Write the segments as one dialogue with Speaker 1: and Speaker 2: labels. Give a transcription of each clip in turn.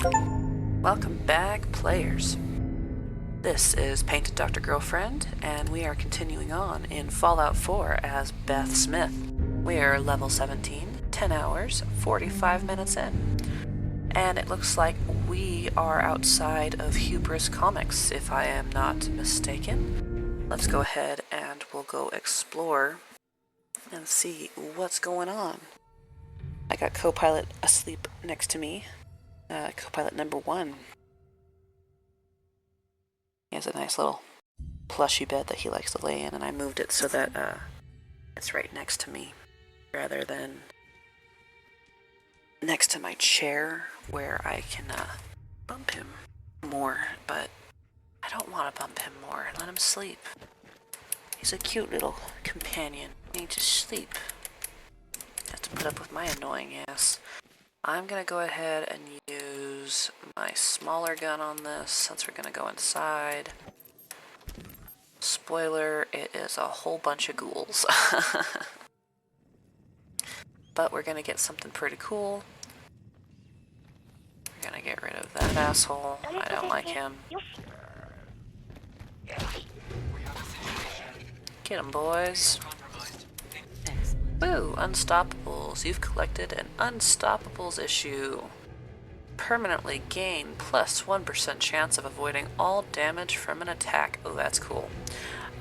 Speaker 1: Welcome back, players. This is Painted Dr. Girlfriend, and we are continuing on in Fallout 4 as Beth Smith. We are level 17, 10 hours, 45 minutes in. And it looks like we are outside of Hubris Comics, if I am not mistaken. Let's go ahead and we'll go explore and see what's going on. I got co-pilot asleep next to me. Co-pilot number 1. He has a nice little plushy bed that he likes to lay in, and I moved it so that it's right next to me, rather than next to my chair where I can bump him more, but I don't want to bump him more. Let him sleep. He's a cute little companion. He needs to sleep. Have to put up with my annoying ass. I'm gonna go ahead and use my smaller gun on this since we're gonna go inside. Spoiler, it is a whole bunch of ghouls. But we're gonna get something pretty cool. We're gonna get rid of that asshole. I don't like him. Get him, boys. Woo! Unstoppables. You've collected an Unstoppables issue. Permanently gain plus 1% chance of avoiding all damage from an attack. Oh, that's cool.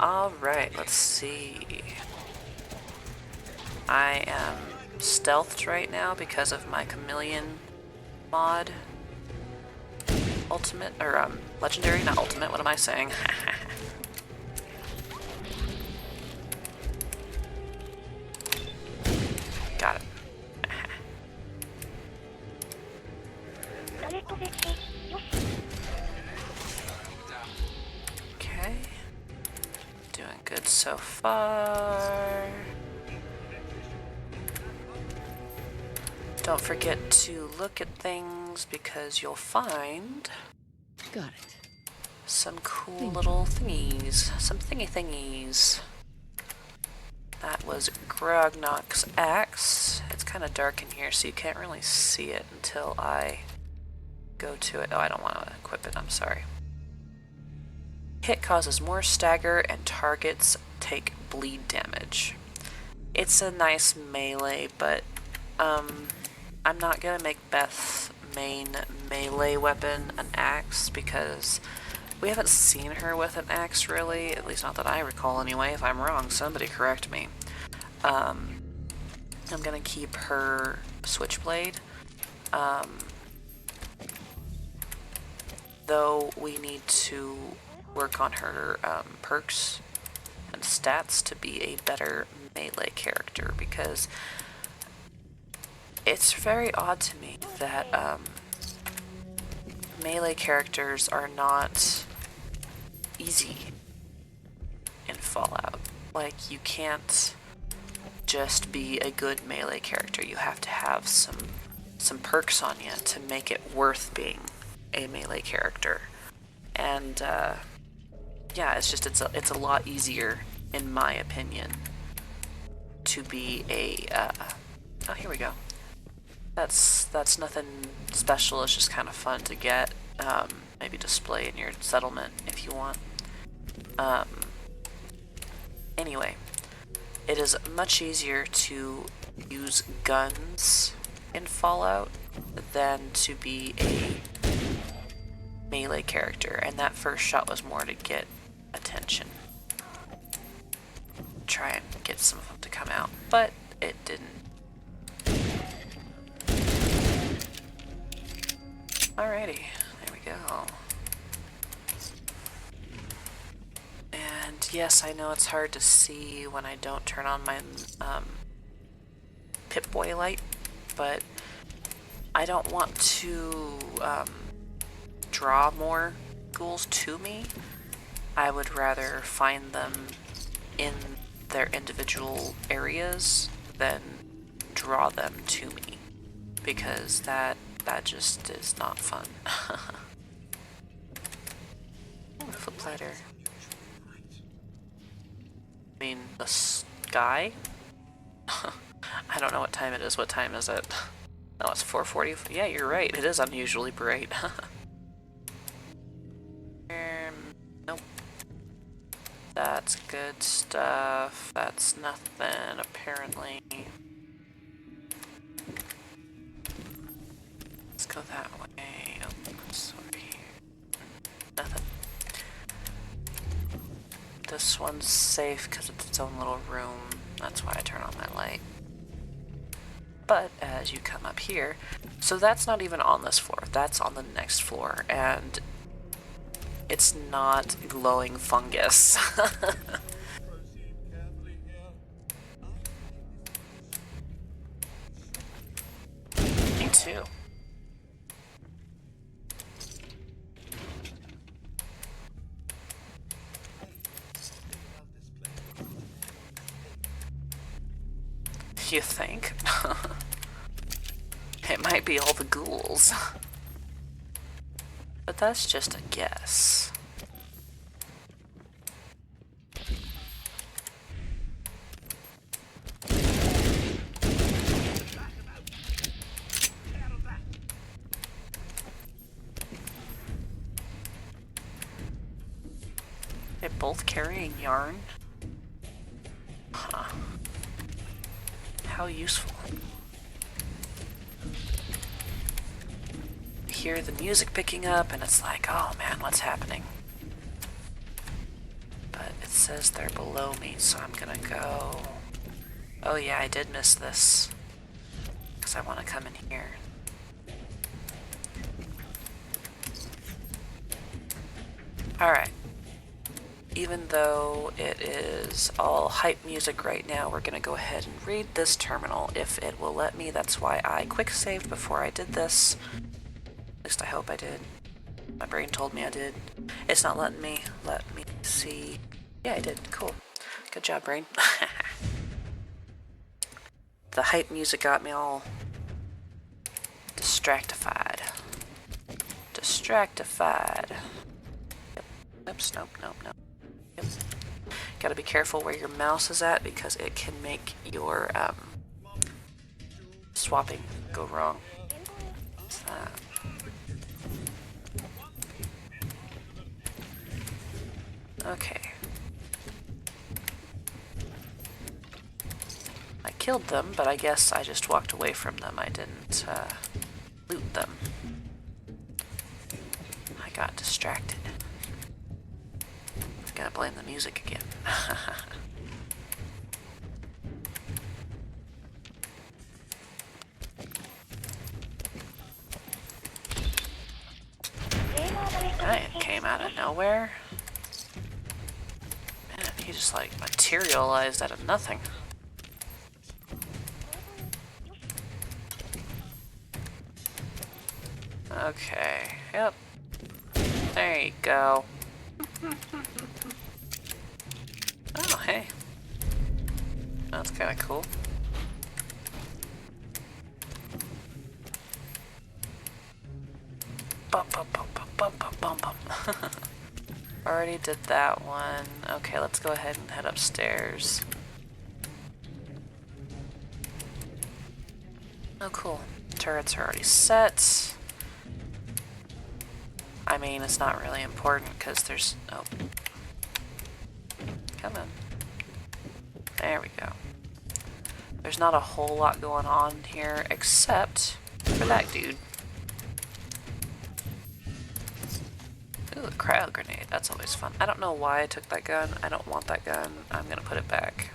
Speaker 1: Alright, let's see. I am stealthed right now because of my chameleon mod. Ultimate, or legendary, not ultimate, what am I saying? Got it. Okay. Doing good so far. Don't forget to look at things because you'll find...
Speaker 2: Got it.
Speaker 1: Some cool little thingies. Some thingies. That was Grognok's axe. It's kind of dark in here, so you can't really see it until I go to it. Oh, I don't want to equip it. I'm sorry. Hit causes more stagger, and targets take bleed damage. It's a nice melee, but I'm not gonna make Beth's main melee weapon an axe because we haven't seen her with an axe, really. At least not that I recall, anyway. If I'm wrong, somebody correct me. I'm gonna keep her switchblade. Though we need to work on her perks and stats to be a better melee character, because it's very odd to me that melee characters are not easy in Fallout. Like, you can't just be a good melee character. You have to have some perks on you to make it worth being a melee character. And yeah, it's a lot easier, in my opinion, to be a oh, here we go. That's nothing special. It's just kind of fun to get. Maybe display in your settlement if you want. Anyway, it is much easier to use guns in Fallout than to be a melee character, and that first shot was more to get attention. Try and get some of them to come out, but it didn't. Alrighty, there we go. And yes, I know it's hard to see when I don't turn on my Pip-Boy light, but I don't want to draw more ghouls to me. I would rather find them in their individual areas than draw them to me, because that just is not fun. Flip ladder. I mean, the sky? I don't know what time it is. What time is it? Oh, it's 4:40. Yeah, you're right. It is unusually bright. Nope. That's good stuff. That's nothing, apparently. Let's go that way. Oh, it's over here. Nothing. This one's safe because it's its own little room. That's why I turn on my light. But as you come up here, so that's not even on this floor. That's on the next floor, and it's not glowing fungus. Me too. You think? It might be all the ghouls. But that's just a guess. They're both carrying yarn? Huh. How useful. Hear the music picking up and it's like, oh man, what's happening? But it says they're below me, so I'm gonna go. Oh yeah, I did miss this. Because I want to come in here. Alright. Even though it is all hype music right now, we're gonna go ahead and read this terminal if it will let me. That's why I quick saved before I did this. At least I hope I did. My brain told me I did. It's not letting me. Let me see. Yeah, I did. Cool. Good job, brain. The hype music got me all distractified. Distractified. Yep. Oops, nope, nope, nope. Yep. Gotta be careful where your mouse is at because it can make your swapping go wrong. What's that? Okay. I killed them, but I guess I just walked away from them. I didn't loot them. I got distracted. Gotta blame the music again. It came out of nowhere. Man, he just like materialized out of nothing. Okay, yep. There you go. Oh, hey. That's kind of cool. Bum, bum, bum, bum, bum, bum, bum, bum. Already did that one. Okay, let's go ahead and head upstairs. Oh, cool. Turrets are already set. I mean, it's not really important because there's... Oh. Come on. There we go. There's not a whole lot going on here except for that dude. Ooh, a cryo grenade. That's always fun. I don't know why I took that gun. I don't want that gun. I'm gonna put it back.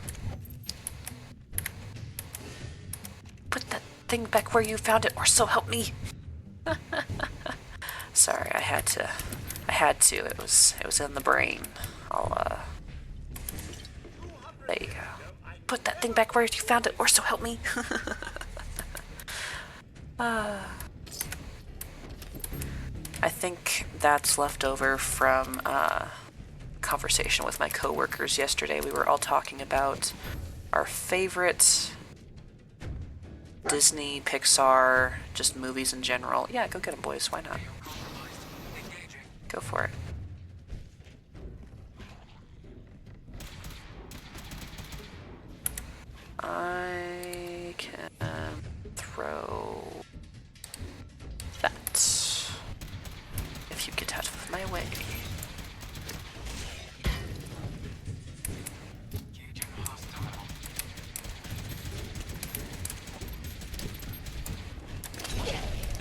Speaker 1: Put that thing back where you found it, or so help me. Sorry, I had to. It was in the brain. There you go. Put that thing back where you found it, or so help me. I think that's left over from conversation with my coworkers yesterday. We were all talking about our favorite Disney, Pixar, just movies in general. Yeah, go get them, boys. Why not? Go for it. I can throw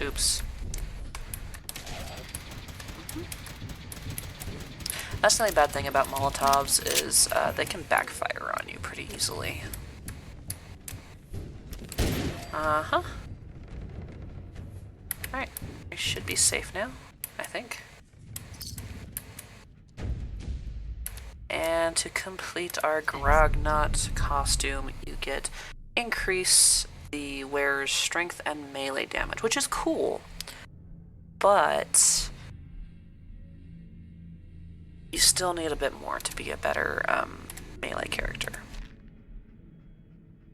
Speaker 1: Oops. That's the only bad thing about Molotovs is they can backfire on you pretty easily. Uh-huh. Alright, we should be safe now, I think. And to complete our Grognot costume, you get increase the wearer's strength and melee damage, which is cool, but you still need a bit more to be a better melee character.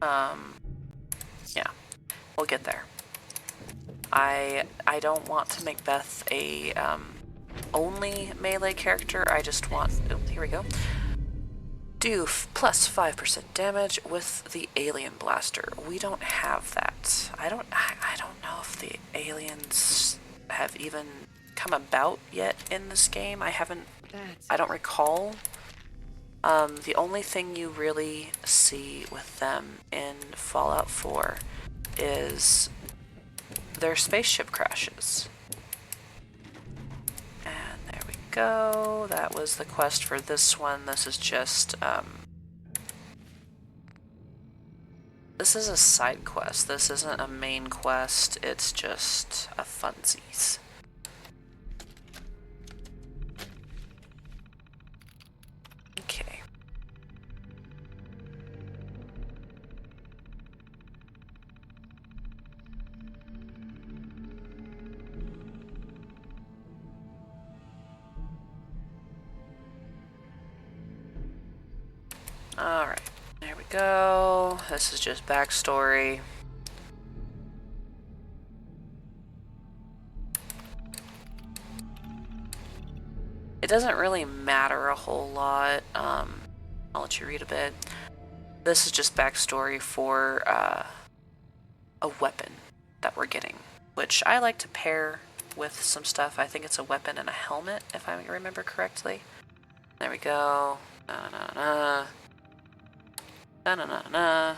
Speaker 1: Yeah, we'll get there. I don't want to make Beth a only melee character. I just want, oh, here we go. Do plus 5% damage with the alien blaster. We don't have that. I don't know if the aliens have even come about yet in this game. I don't recall. The only thing you really see with them in Fallout 4 is their spaceship crashes. And there we go. That was the quest for this one. This is just, this is a side quest. This isn't a main quest. It's just a funsies. Okay. Alright, there we go. This is just backstory. It doesn't really matter a whole lot. I'll let you read a bit. This is just backstory for a weapon that we're getting, which I like to pair with some stuff. I think it's a weapon and a helmet, if I remember correctly. There we go. Na-na-na. Na-na-na-na.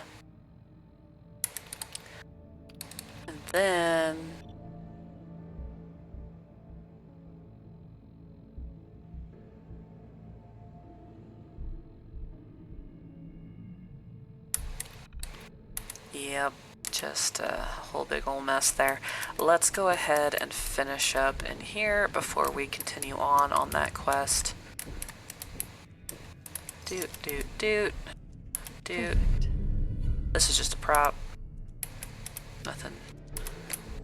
Speaker 1: And then yep, just a whole big old mess there. Let's go ahead and finish up in here before we continue on that quest. Doot, doot, doot. Dude, this is just a prop. Nothing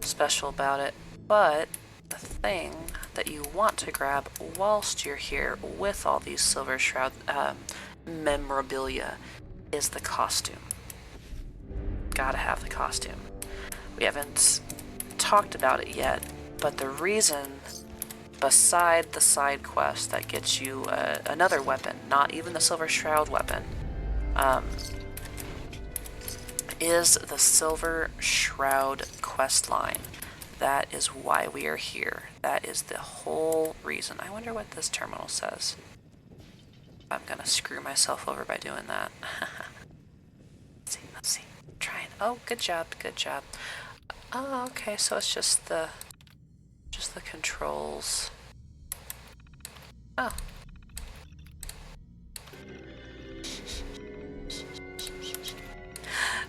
Speaker 1: special about it. But the thing that you want to grab whilst you're here with all these Silver Shroud memorabilia is the costume. Gotta have the costume. We haven't talked about it yet, but the reason beside the side quest that gets you another weapon, not even the Silver Shroud weapon, is the Silver Shroud quest line. That is why we are here. That is the whole reason. I wonder what this terminal says. I'm gonna screw myself over by doing that. Let's see. I'm trying. Oh, good job, good job. Oh, okay, so it's just the controls. Oh.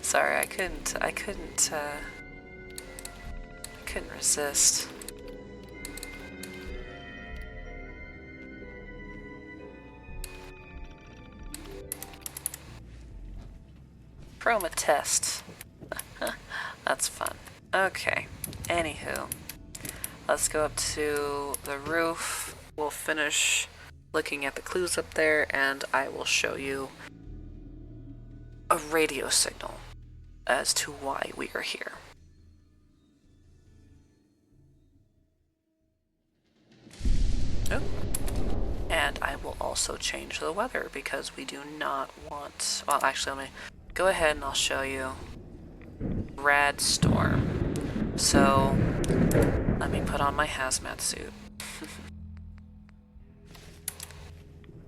Speaker 1: Sorry, I couldn't resist. Chroma test. That's fun. Okay. Anywho, let's go up to the roof. We'll finish looking at the clues up there, and I will show you a radio signal as to why we are here. Oh. And I will also change the weather because we do not want, well, actually, let me go ahead and I'll show you Rad Storm. So let me put on my hazmat suit.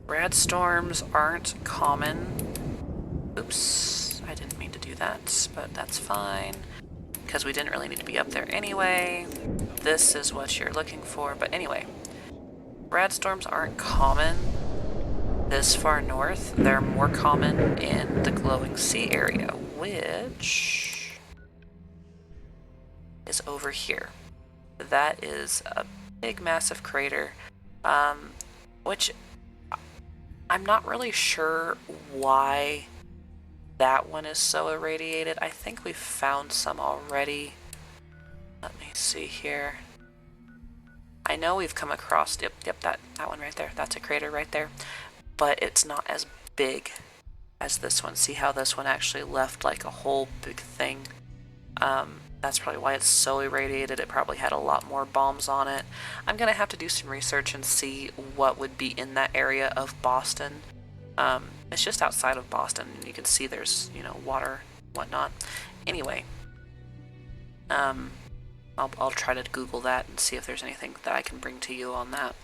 Speaker 1: Rad storms aren't common. Oops, I didn't mean to do that, but that's fine. because we didn't really need to be up there anyway. This is what you're looking for, but anyway. Rad storms aren't common this far north. They're more common in the glowing sea area, which is over here. That is a big massive crater, which I'm not really sure why that one is so irradiated. I think we found some already. Let me see here. I know we've come across, yep, that one right there. That's a crater right there. But it's not as big as this one. See how this one actually left like a whole big thing? That's probably why it's so irradiated. It probably had a lot more bombs on it. I'm going to have to do some research and see what would be in that area of Boston. It's just outside of Boston. You can see there's, you know, water, whatnot. Anyway, I'll try to Google that and see if there's anything that I can bring to you on that.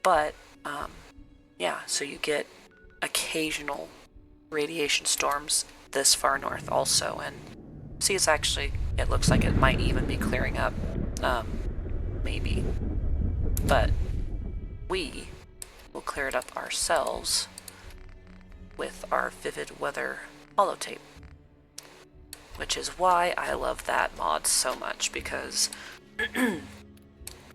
Speaker 1: But, yeah, so you get occasional radiation storms this far north also, and see, it's actually, it looks like it might even be clearing up, maybe. But we will clear it up ourselves with our Vivid Weather holotape, which is why I love that mod so much, because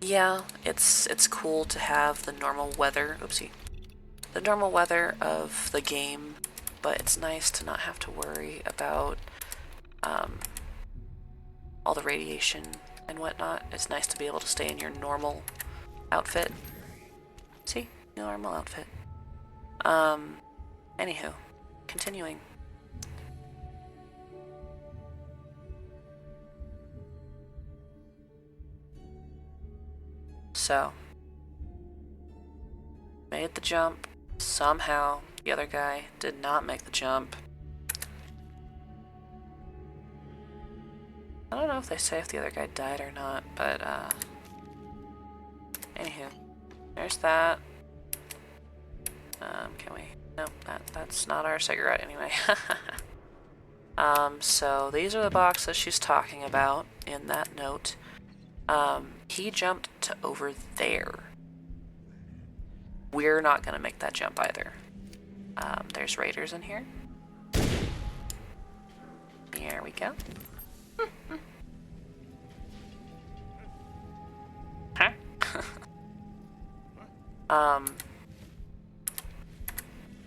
Speaker 1: yeah, it's cool to have the normal weather, the normal weather of the game, but it's nice to not have to worry about all the radiation and whatnot. It's nice to be able to stay in your normal outfit. See? Normal outfit. Anywho, continuing. So, made the jump. Somehow, the other guy did not make the jump. I don't know if they say if the other guy died or not, but, anywho, there's that. Can we? No, that's not our cigarette anyway. So these are the boxes she's talking about in that note. He jumped to over there. We're not gonna make that jump either. There's raiders in here. Here we go. Huh?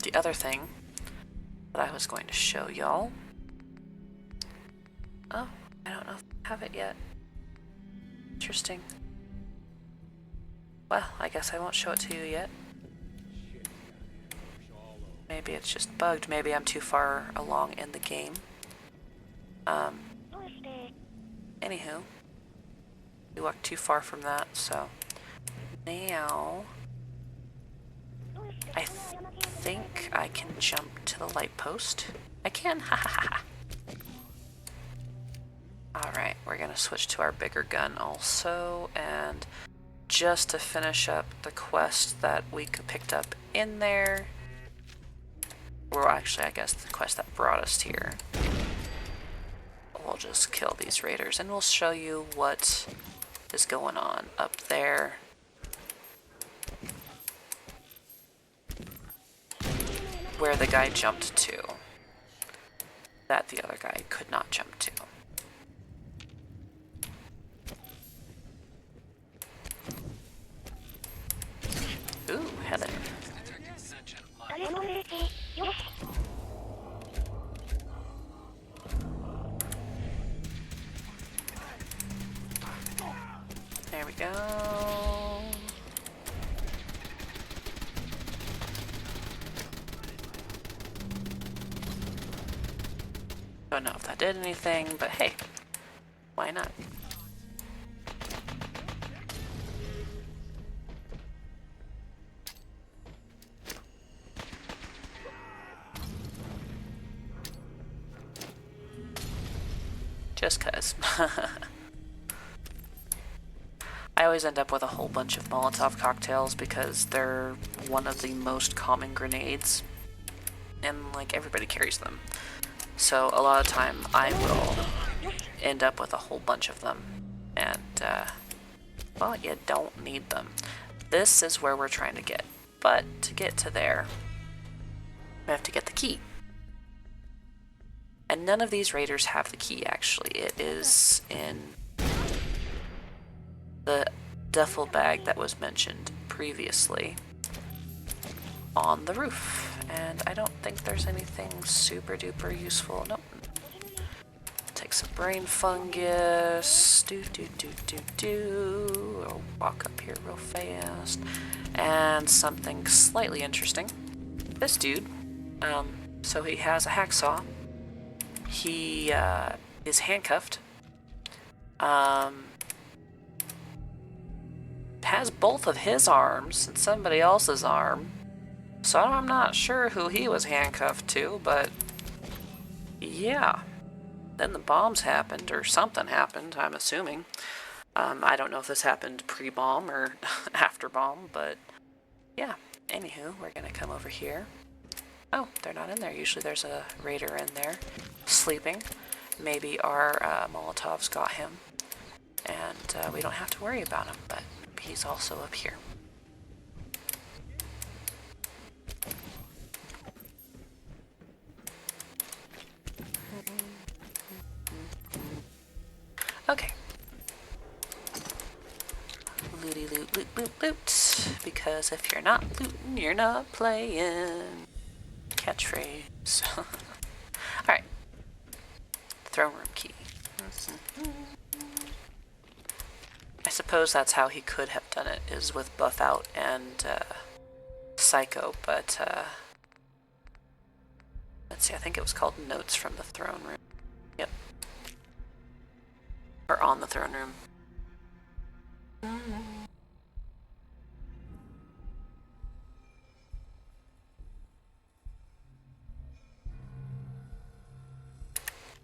Speaker 1: The other thing that I was going to show y'all. Oh, I don't know if I have it yet. Interesting. Well, I guess I won't show it to you yet. Maybe it's just bugged. Maybe I'm too far along in the game. Anywho, we walked too far from that, so now I think I can jump to the light post. I can, ha ha ha. Alright, we're gonna switch to our bigger gun also, and just to finish up the quest that we picked up in there, or actually I guess the quest that brought us here, we'll just kill these raiders and we'll show you what is going on up there. Where the guy jumped to, that the other guy could not jump to. Ooh, Heather. There we go. Don't know if that did anything, but hey, why not? Just cuz. I always end up with a whole bunch of Molotov cocktails because they're one of the most common grenades, and like everybody carries them. So a lot of time I will end up with a whole bunch of them. And, well, you don't need them. This is where we're trying to get. But to get to there, we have to get the key. And none of these raiders have the key, actually. It is in the duffel bag that was mentioned previously on the roof. And I don't think there's anything super duper useful. Nope. Take some brain fungus. I'll walk up here real fast. And something slightly interesting. This dude, so he has a hacksaw. He is handcuffed. Has both of his arms and somebody else's arm. So I'm not sure who he was handcuffed to, but yeah. Then the bombs happened, or something happened, I'm assuming. I don't know if this happened pre-bomb or after bomb, but yeah. Anywho, we're gonna come over here. Oh, they're not in there. Usually there's a raider in there, sleeping. Maybe our Molotovs got him, and we don't have to worry about him, but he's also up here. Okay. Looty loot, loot, loot, loot. Because if you're not looting, you're not playing. Catchphrase. Alright. Throne room key. I suppose that's how he could have done it, is with Buff Out and Psycho, but let's see, I think it was called Notes from the Throne Room. Yep. Or on the Throne Room.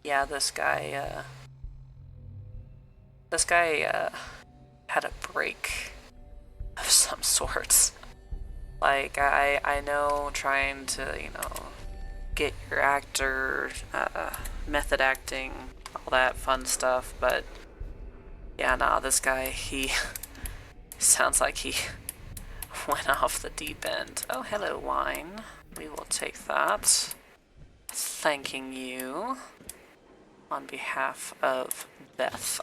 Speaker 1: Yeah, this guy had a break of some sorts. Like, I know trying to, you know, get your actor, method acting, all that fun stuff, but yeah, nah, this guy, he sounds like he went off the deep end. Oh, hello, wine. We will take that. Thanking you on behalf of Beth.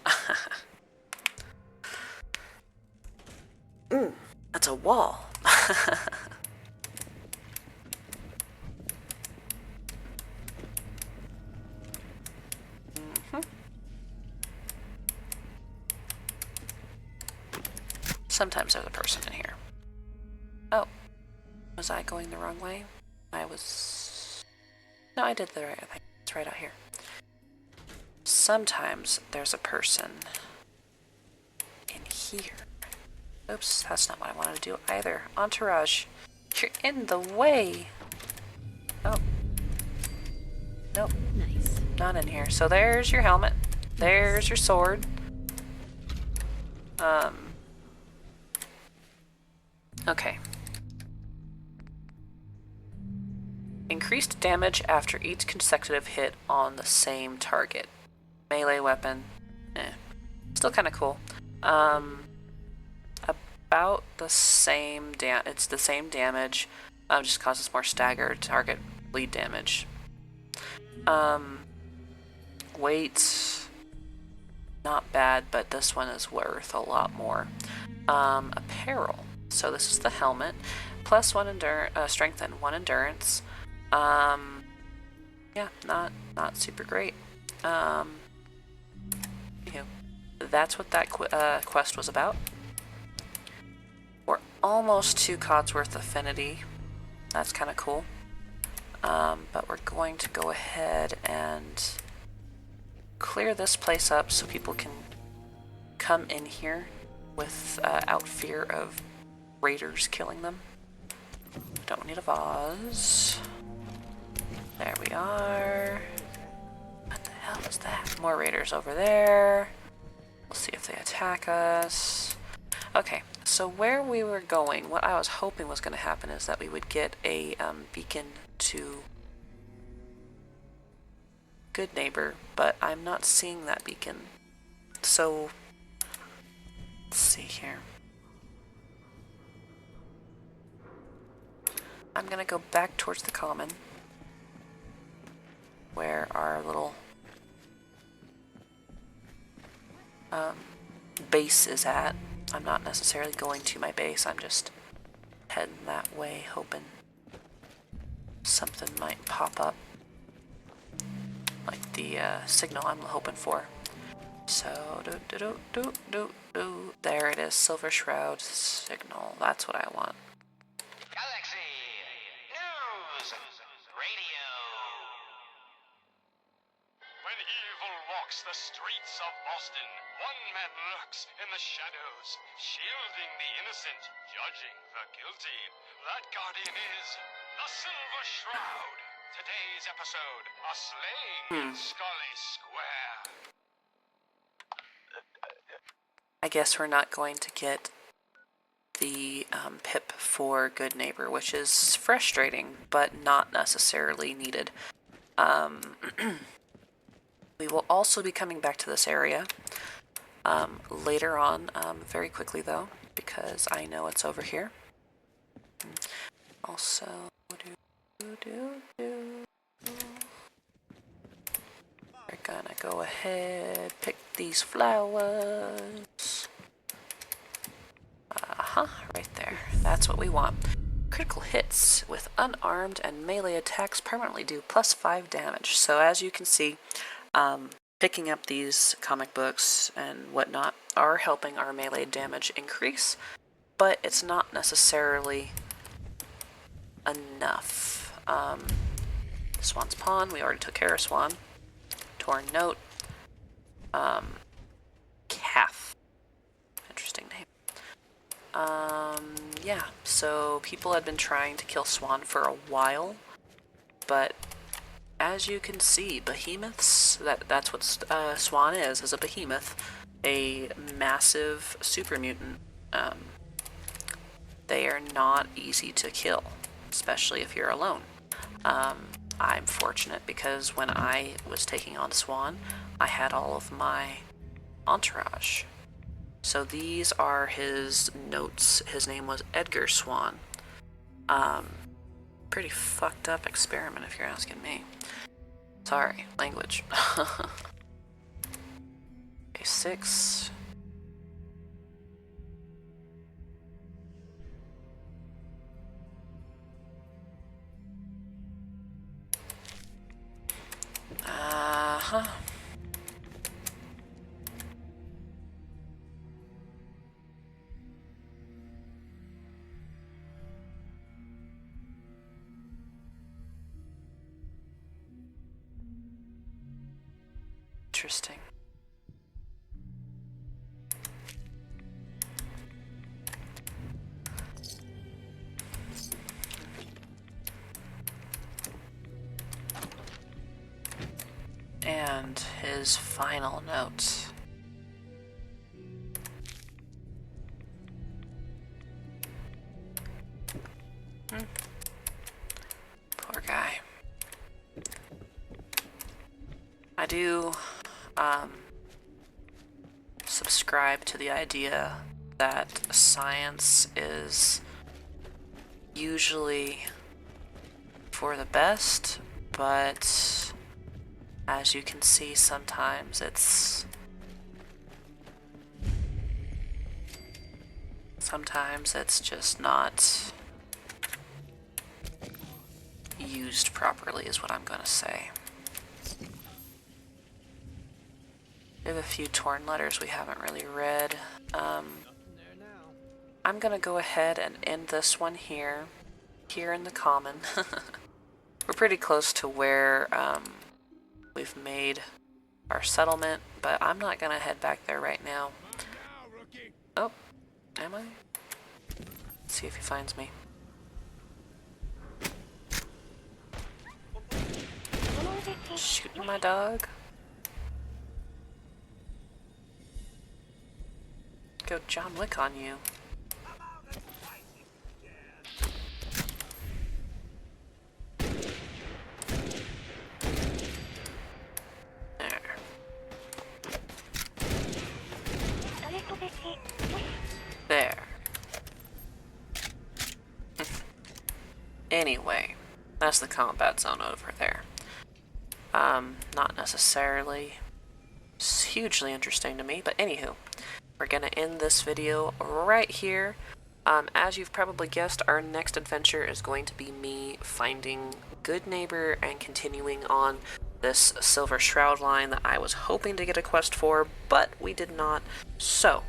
Speaker 1: That's a wall. Sometimes there's a person in here. Oh, was I going the wrong way? No, I did the right thing. It's right out here. Sometimes there's a person in here. Oops, that's not what I wanted to do either. Entourage, you're in the way. Oh. Nope. Nice. Not in here. So there's your helmet. There's your sword. Okay. Increased damage after each consecutive hit on the same target. Melee weapon. Still kind of cool. About the same it's the same damage. Just causes more staggered target bleed damage. Weight, not bad, but this one is worth a lot more. Apparel. So this is the helmet. Plus 1 strength and 1 endurance. Yeah, not super great. That's what that quest was about. We're almost to Codsworth Affinity. That's kind of cool. But we're going to go ahead and clear this place up so people can come in here without fear of raiders killing them. Don't need a vase. There we are. What the hell is that? More raiders over there. We'll see if they attack us. Okay, so where we were going, what I was hoping was going to happen is that we would get a beacon to Good Neighbor, but I'm not seeing that beacon. So, let's see here. I'm gonna go back towards the common, where our little base is at. I'm not necessarily going to my base, I'm just heading that way, hoping something might pop up. Like the signal I'm hoping for. So, there it is, Silver Shroud signal. That's what I want.
Speaker 2: Galaxy News Radio. When evil walks the streets of Boston, one man lurks in the shadows, shielding the innocent, judging the guilty. That guardian is the Silver Shroud. Today's episode, a slaying in Scully Square.
Speaker 1: I guess we're not going to get the pip for Good Neighbor, which is frustrating, but not necessarily needed. We will also be coming back to this area later on, very quickly though, because I know it's over here. Also, we're gonna go ahead, pick these flowers. Right there. That's what we want. Critical hits with unarmed and melee attacks permanently do +5 damage. So as you can see, picking up these comic books and whatnot are helping our melee damage increase, but it's not necessarily enough. Swan's Pawn, we already took care of Swan. Torn Note. Calf. Interesting name. Yeah, so people had been trying to kill Swan for a while, but as you can see, behemoths, that's what Swan is a behemoth, a massive super mutant. They are not easy to kill, especially if you're alone. I'm fortunate because when I was taking on Swan, I had all of my entourage. So these are his notes. His name was Edgar Swan. Pretty fucked up experiment if you're asking me. Sorry, language. Okay, 6. Interesting. And his final notes. Poor guy. I do subscribe to the idea that science is usually for the best, but as you can see, sometimes it's just not used properly, is what I'm gonna say. We have a few torn letters we haven't really read. I'm gonna go ahead and end this one here in the common. We're pretty close to where we've made our settlement, but I'm not gonna head back there right now. Oh, am I? Let's see if he finds me. Shooting my dog. Go John Wick on you. There. Anyway, that's the combat zone over there. Not necessarily hugely interesting to me, but anywho, we're gonna end this video right here. As you've probably guessed, our next adventure is going to be me finding Good Neighbor and continuing on this Silver Shroud line that I was hoping to get a quest for, but we did not. So,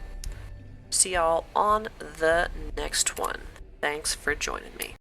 Speaker 1: see y'all on the next one. Thanks for joining me.